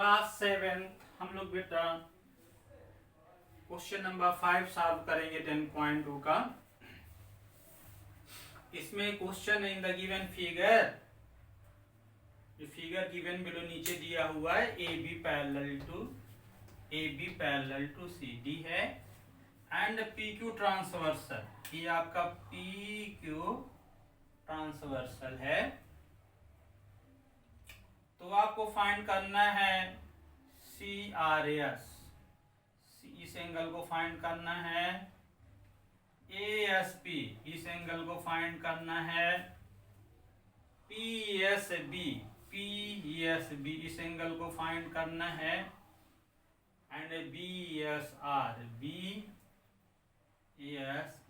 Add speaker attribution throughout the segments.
Speaker 1: Class 7 हम लोग बेटा क्वेश्चन नंबर 5 सॉल्व करेंगे 10.2 का। इसमें question in the given figure, जो फिगर गिवन बिलो नीचे दिया हुआ है A B parallel to C D है एंड पी क्यू ट्रांसवर्सल, ये आपका पी क्यू ट्रांसवर्सल है। तो आपको फाइंड करना है सी आर एस, इस एंगल को फाइंड करना है ए एस पी, इस एंगल को फाइंड करना है पी एस बी, इस एंगल को फाइंड करना है एंड बी एस आर,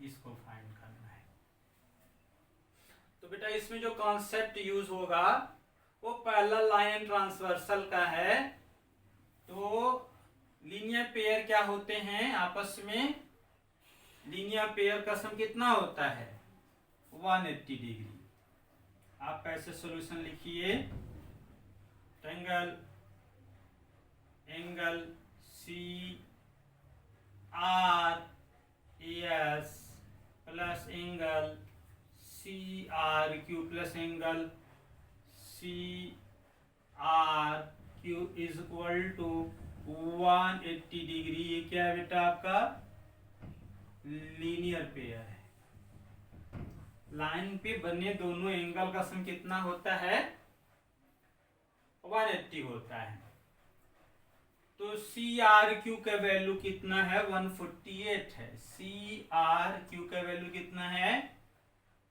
Speaker 1: इसको फाइंड करना है। तो बेटा इसमें जो कॉन्सेप्ट यूज होगा वो पैरेलल लाइन ट्रांसवर्सल का है। तो लीनियर पेयर क्या होते हैं आपस में, लीनियर पेयर का सम कितना होता है 180 डिग्री। आप ऐसे सॉल्यूशन लिखिए, angle C R S plus angle C R Q plus angle C R Q is equal to 180 degree. ये क्या है बेटा आपका लीनियर पेयर है। लाइन पे बने दोनों एंगल का सम कितना होता है 180 होता है। तो सी आर क्यू का वैल्यू कितना है 148 है। सी आर क्यू का वैल्यू कितना है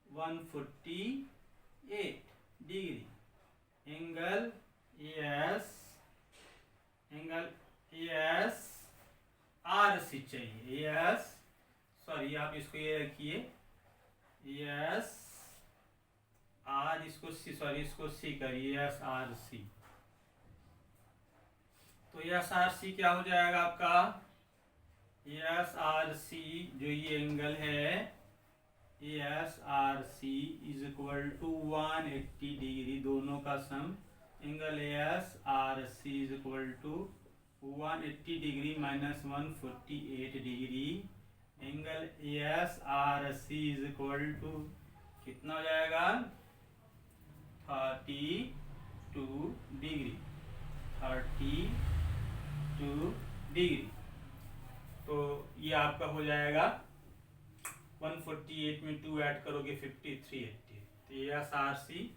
Speaker 1: 148 degree. Angle S R C चाहिए, आप इसको ये रखिए एस आर, इसको सी करिए एस आर सी। तो एस आर सी क्या हो जाएगा आपका, एस आर सी जो ये एंगल है S R C is equal to 180 degree, दोनों का sum angle S R C is equal to 180 degree minus 148 degree. Angle S R C is equal to कितना हो जाएगा 32 डिग्री, 32 डिग्री। तो ये आपका हो जाएगा 148 में 2 ऐड करोगे 5380। तो एस आर सी,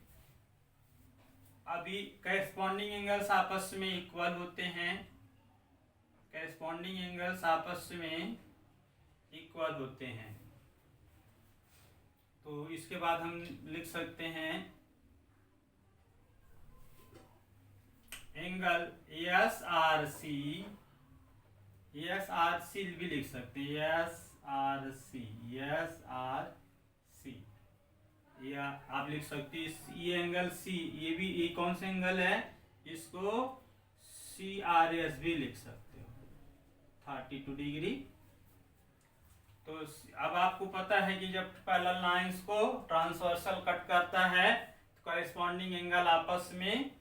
Speaker 1: अभी करेस्पॉन्डिंग एंगल्स आपस में इक्वल होते हैं, करेस्पॉन्डिंग एंगल्स आपस में इक्वल होते हैं। तो इसके बाद हम लिख सकते हैं एंगल एस आर सी भी लिख सकते हैं एस आर सी, या आप लिख सकते हैं ये एंगल सी, ये कौन सा एंगल है, इसको सी आर एस भी लिख सकते हो 32 डिग्री। तो अब आपको पता है कि जब पैरेलल लाइंस को ट्रांसवर्सल कट करता है तो करेस्पॉन्डिंग एंगल आपस में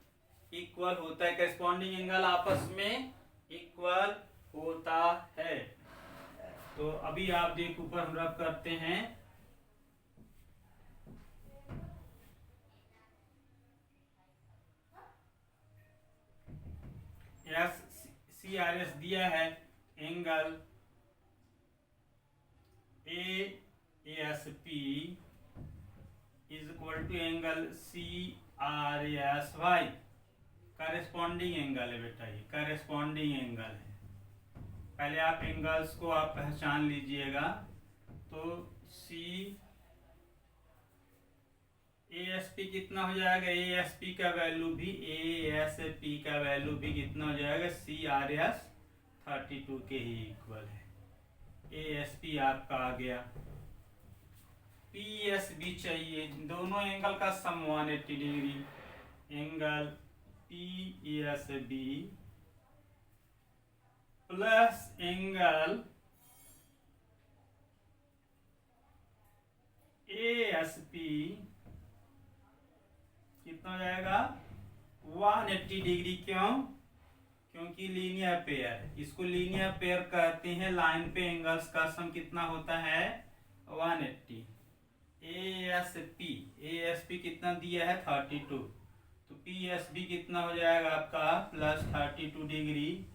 Speaker 1: इक्वल होता है, करेस्पॉन्डिंग एंगल आपस में इक्वल होता है। तो अभी आप देख ऊपर हम रब करते हैं, एस सी आर एस दिया है angle A S P is equal to angle C R S why. Corresponding angle है बेटा, ये करेस्पॉन्डिंग एंगल है। पहले आप एंगल्स को आप पहचान लीजिएगा। तो सी ए एस पी कितना हो जाएगा, ए एस पी का वैल्यू भी कितना हो जाएगा सी आर एस 32 के ही इक्वल है। ए एस पी आपका आ गया। पी एस बी चाहिए, दोनों एंगल का sum 180 degree. Angle P S B plus angle A S P कितना हो जाएगा 180 डिग्री। क्यों क्योंकि लीनियर पेयर है, इसको लीनियर पेयर कहते हैं। लाइन पे एंगल्स का सम कितना होता है 180। ASP कितना दिया है 32, तो PSB कितना हो जाएगा आपका plus 32 degree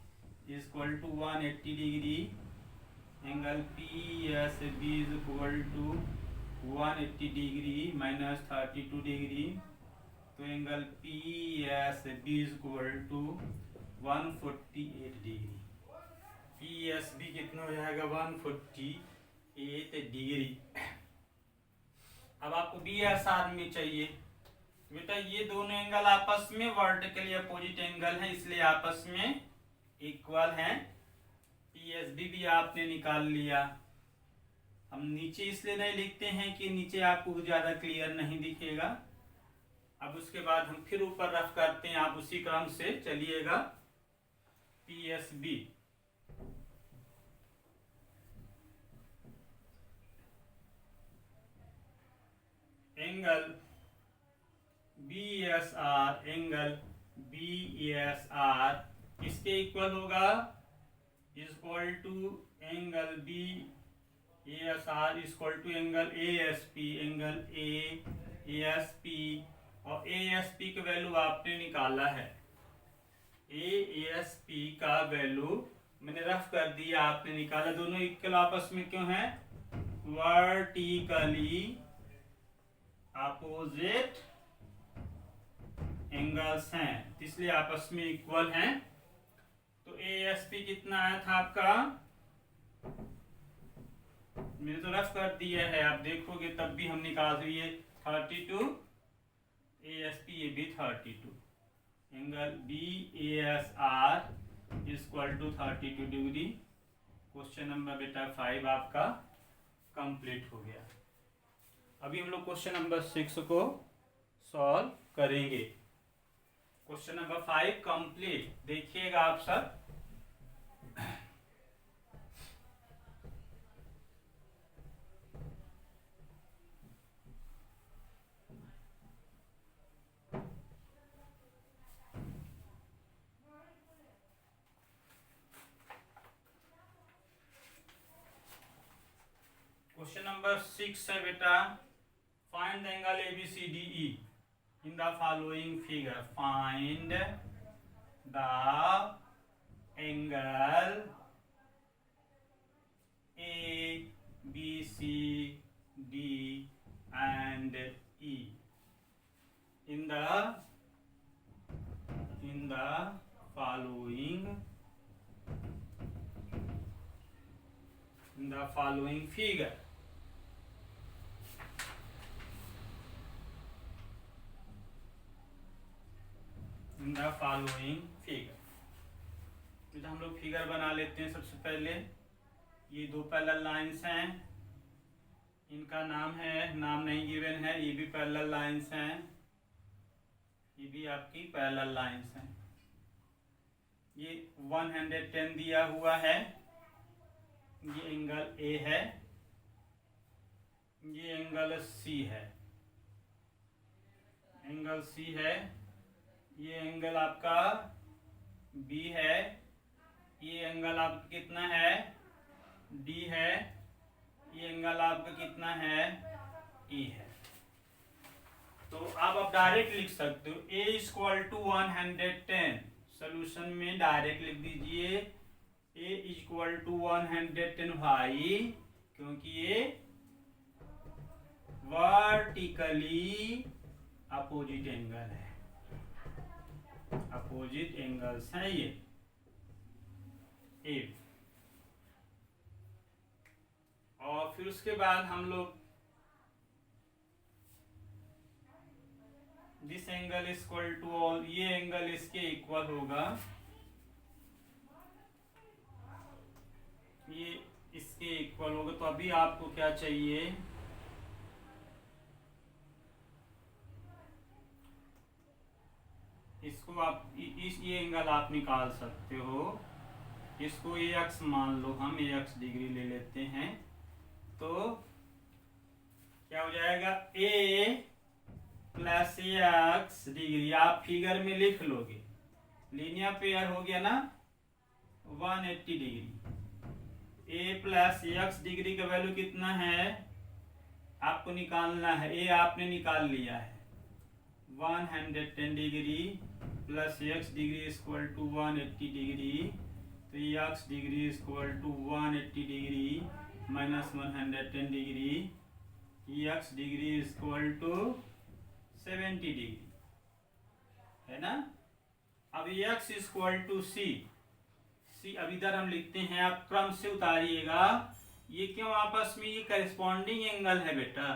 Speaker 1: equal to 180 degree. Angle PSB is equal to 180 degree minus 32 degree, तो angle PSB is equal to 148 degree. PSB कितना हो जाएगा 148 डिग्री। अब आपको BSR में चाहिए। बेटा ये दोनों एंगल आपस में वर्टिकली अपोजिट एंगल है, इसलिए आपस में इक्वल हैं। PSB भी आपने निकाल लिया। हम नीचे इसलिए नहीं लिखते हैं कि नीचे आपको ज्यादा क्लियर नहीं दिखेगा। अब उसके बाद हम फिर ऊपर रफ करते हैं, आप उसी क्रम से चलिएगा। PSB एंगल BSR इसके इक्वल होगा equal to angle BSR equal to angle ASP और ASP का वैल्यू आपने निकाला है। ASP का वैल्यू मैंने रफ कर दिया, आपने निकाला। दोनों इक्वल आपस में क्यों है, वर्टिकली अपोजिट एंगल्स हैं, इसलिए आपस में इक्वल हैं। तो ASP कितना आया था आपका, मैंने तो रफ कर दिया है, आप देखोगे तब भी हम निकाल दिए 32। ASP ये भी 32। Angle BASR equal to 32 degree. Question number बेटा 5 आपका कंप्लीट हो गया। अभी हम लोग क्वेश्चन नंबर 6 को सॉल्व करेंगे। क्वेश्चन नंबर 5 कंप्लीट, देखिएगा आप सब। क्वेश्चन नंबर 6 है बेटा, find the angle ABCDE in the following figure. Find the angle ABCD and E in the following figure. In the following figure, तो हम लोग फिगर बना लेते हैं। सबसे पहले ये दो पैरेलल लाइंस हैं, इनका नाम नहीं गिवन है, ये भी पैरेलल लाइंस हैं, ये भी आपकी पैरेलल लाइंस हैं। ये 110 दिया हुआ है, ये एंगल A है, ये एंगल C है, एंगल C है, ये एंगल आपका B है, ये एंगल आपका कितना है D है, ये एंगल आपका कितना है E है। तो अब आप डायरेक्ट लिख सकते हो A इक्वल टू 110, सोल्यूशन में डायरेक्ट लिख दीजिए A इक्वल टू 110 भाई, क्योंकि ये वर्टिकली अपोजिट एंगल है, अपोजिट एंगल्स हैं ये A। और फिर उसके बाद हम लोग दिस एंगल इक्वल टू, और ये एंगल इसके इक्वल होगा, ये इसके इक्वल होगा। तो अभी आपको क्या चाहिए, इसको आप ये एंगल आप निकाल सकते हो। इसको AX मान लो, हम AX डिग्री ले लेते हैं, तो क्या हो जाएगा A प्लस AX डिग्री। आप फिगर में लिख लोगे लीनियर पेयर हो गया ना 180 डिग्री। ए प्लस एक्स डिग्री का वैल्यू कितना है आपको निकालना है। ए आपने निकाल लिया है 110 degree plus X degree equal to 180 degree, तो X degree equal to 180 degree minus 110 degree, X degree equal to 70 degree, है ना। अब x इक्वल टू सी, अब इधर हम लिखते हैं, आप क्रम से उतारिएगा। ये क्यों आपस में ये करेस्पॉन्डिंग एंगल है बेटा,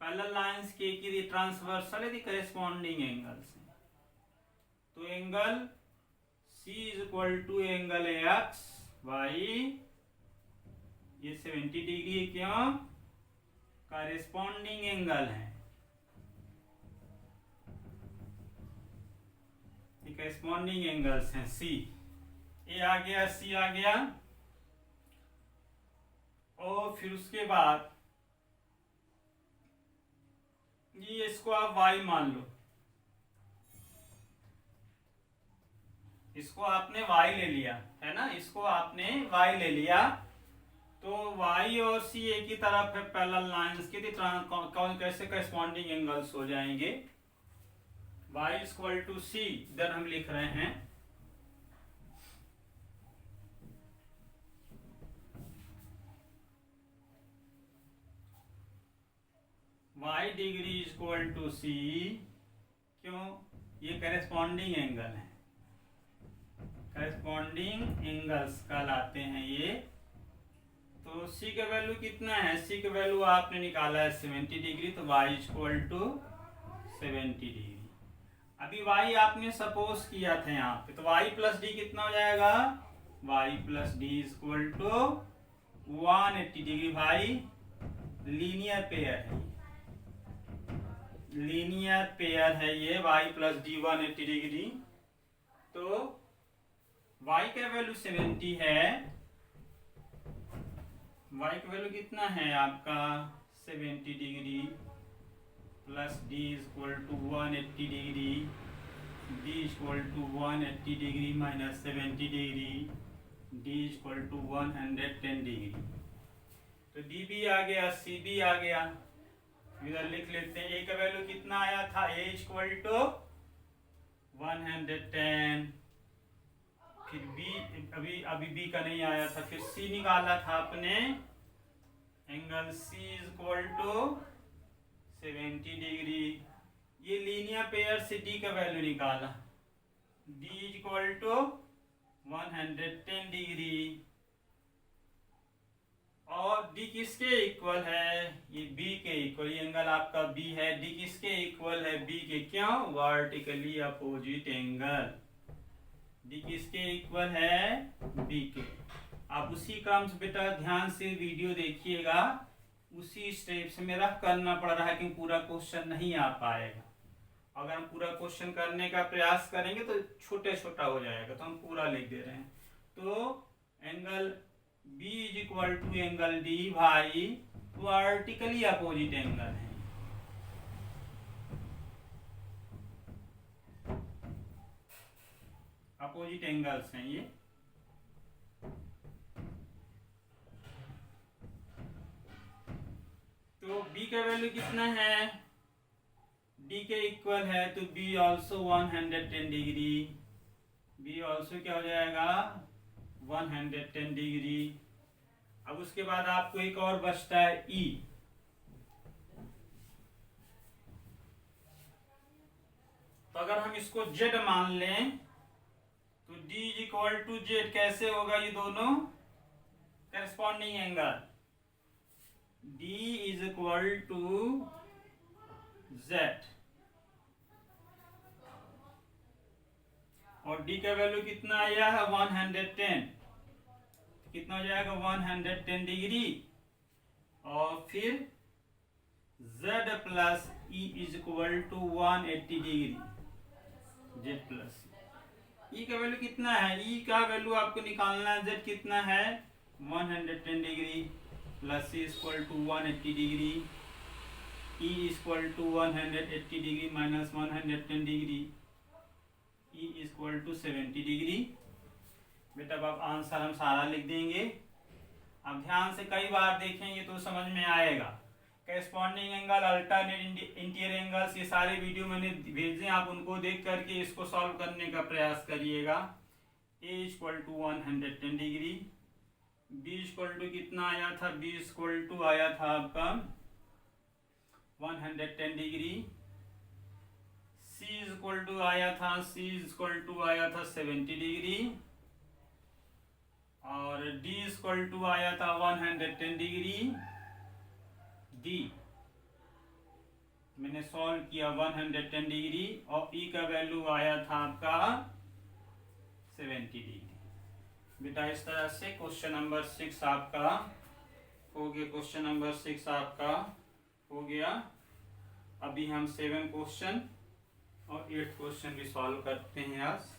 Speaker 1: पैरेलल लाइंस के की ट्रांसवर्सल है करेस्पॉन्डिंग एंगल्स है। तो angle C is equal to angle x y, ये 70 डिग्री क्यों करेस्पॉन्डिंग एंगल है, करेस्पॉन्डिंग एंगल्स हैं। C ए आ गया, C आ गया, और फिर उसके बाद ये इसको आप y मान लो, इसको आपने y ले लिया है ना, इसको आपने y ले लिया, तो y और c एक ही तरफ है पैरेलल लाइंस के, कौन कैसे करेस्पॉन्डिंग एंगल्स हो जाएंगे। y इक्वल टू c इधर हम लिख रहे हैं, y degree equal to c, क्यों ये करेस्पॉन्डिंग एंगल है, करेस्पॉन्डिंग एंगल्स कहलाते हैं ये। तो c का वैल्यू कितना है, c का वैल्यू आपने निकाला है 70 डिग्री, तो y इक्वल टू 70 डिग्री। अभी y आपने सपोज किया था यहाँ पे, तो y प्लस डी कितना हो जाएगा, y plus D equal to 180 degree. भाई लीनियर पेयर है, लीनियर पेयर है ये y प्लस डी 180 डिग्री। तो y का वैल्यू 70 है, y का वैल्यू कितना है आपका 70 degree plus D equal to 180 degree, D equal to 180 degree minus 70 degree, D equal to 110 degree. तो डी भी आ गया, सी भी आ गया, इधर लिख लेते हैं। ए का वैल्यू कितना आया था, ए इक्वल टू 110, फिर बी अभी बी का नहीं आया था, फिर सी निकाला था आपने, angle C equal to 70 degree. ये लीनियर पेयर से डी का वैल्यू निकाला, डी इक्वल टू 110 डिग्री, और डी किसके इक्वल है, ये बी के इक्वल, ये एंगल आपका बी है, डी किसके इक्वल है, बी के, क्यों वर्टिकली अपोजिट एंगल, डी किसके इक्वल है, बी के। आप उसी क्रम से बेटा ध्यान से वीडियो देखिएगा, उसी स्टेप से मेरा करना पड़ रहा है क्योंकि पूरा क्वेश्चन नहीं आ पाएगा। अगर हम पूरा क्वेश्चन करने का प्रयास करेंगे तो छोटे छोटा हो जाएगा, तो हम पूरा लिख दे रहे हैं। तो angle B is equal to angle D भाई वर्टिकली अपोजिट एंगल है, अपोजिट एंगल्स हैं ये। तो B का वैल्यू कितना है, D के इक्वल है, तो B also 110 degree, B also क्या हो जाएगा 110 डिग्री। अब उसके बाद आपको एक और बचता है E, तो अगर हम इसको Z मान लें तो D is equal to Z, कैसे होगा, ये दोनों corresponding angle, D is equal to Z, और D का वैल्यू कितना आया है 110, कितना हो जाएगा 110 डिग्री, और फिर Z plus E is equal to 180 degree, Z plus E का वैल्यू कितना है, E का वैल्यू आपको निकालना है, Z कितना है 110 degree plus C equal to 180 degree, E equal to 180 degree minus 110 degree, E equal to 70 degree. बेटा अब आंसर हम सारा लिख देंगे। अब ध्यान से कई बार देखेंगे तो समझ में आएगा। Corresponding angle, alternate interior angles, ये सारे वीडियो मैंने भेजे, आप उनको देख करके इसको सॉल्व करने का प्रयास करिएगा। A equal to 110 degree, B equal to कितना आया था, बी इक्वल टू आया था आपका 110 डिग्री, सी इक्वल टू आया था 70 डिग्री, और डी इक्वल टू आया था 110 डिग्री। डी मैंने सॉल्व किया 110 डिग्री, और ई का वैल्यू आया था आपका 70 डिग्री। बेटा इस तरह से क्वेश्चन नंबर 6 आपका हो गया। क्वेश्चन नंबर 6 आपका हो गया। अभी हम 7 क्वेश्चन और 8 क्वेश्चन भी सॉल्व करते हैं आज।